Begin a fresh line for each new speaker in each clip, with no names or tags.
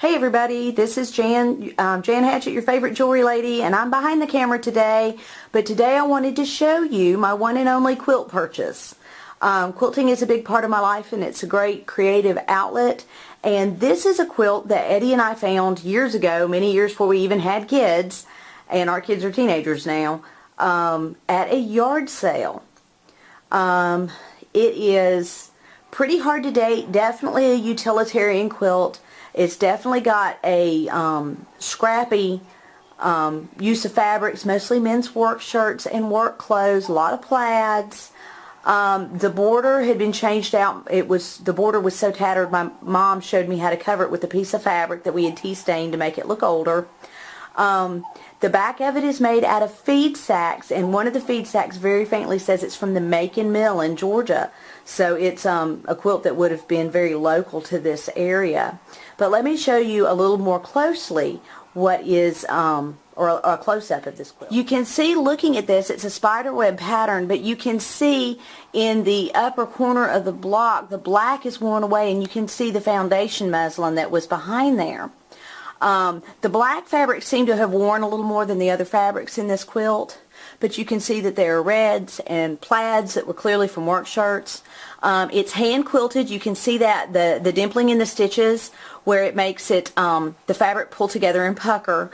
Hey everybody, this is Jan Hatchett, your favorite jewelry lady, and I'm behind the camera today, but today I wanted to show you my one and only quilt purchase. Quilting is a big part of my life and it's a great creative outlet, and this is a quilt that Eddie and I found years ago, many years before we even had kids, and our kids are teenagers now, at a yard sale. It is pretty hard to date, definitely a utilitarian quilt. It's definitely got a scrappy use of fabrics, mostly men's work shirts and work clothes, a lot of plaids. The border had been changed out. The border was so tattered, my mom showed me how to cover it with a piece of fabric that we had tea stained to make it look older. The back of it is made out of feed sacks, and one of the feed sacks very faintly says it's from the Macon Mill in Georgia. So it's a quilt that would have been very local to this area. But let me show you a little more closely what is, or a close-up of this quilt. You can see, looking at this, it's a spiderweb pattern, but you can see in the upper corner of the block, the black is worn away, and you can see the foundation muslin that was behind there. The black fabrics seem to have worn a little more than the other fabrics in this quilt, but you can see that there are reds and plaids that were clearly from work shirts. It's hand quilted. You can see that the dimpling in the stitches where it makes it the fabric pull together and pucker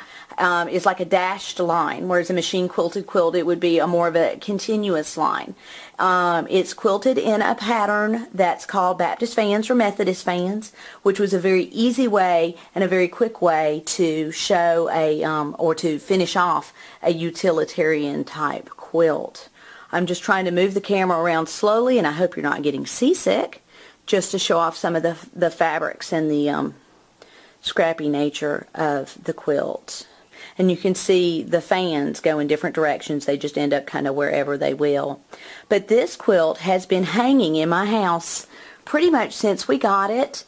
is like a dashed line, whereas a machine quilted quilt it would be more of a continuous line. It's quilted in a pattern that's called Baptist fans or Methodist fans, which was a very easy way and a very quick way to show or to finish off a utilitarian type quilt. I'm just trying to move the camera around slowly, and I hope you're not getting seasick, just to show off some of the fabrics and the scrappy nature of the quilt. And you can see the fans go in different directions. They just end up kind of wherever they will. But this quilt has been hanging in my house pretty much since we got it.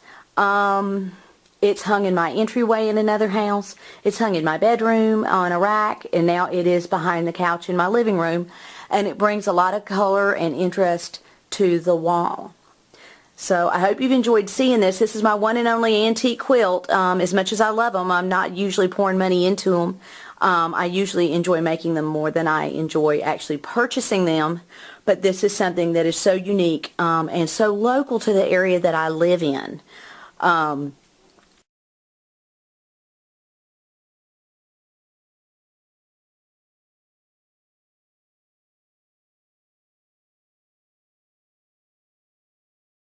It's hung in my entryway in another house. It's hung in my bedroom on a rack, and now it is behind the couch in my living room. And it brings a lot of color and interest to the wall. So I hope you've enjoyed seeing this. This is my one and only antique quilt. As much as I love them, I'm not usually pouring money into them. I usually enjoy making them more than I enjoy actually purchasing them. But this is something that is so unique and so local to the area that I live in.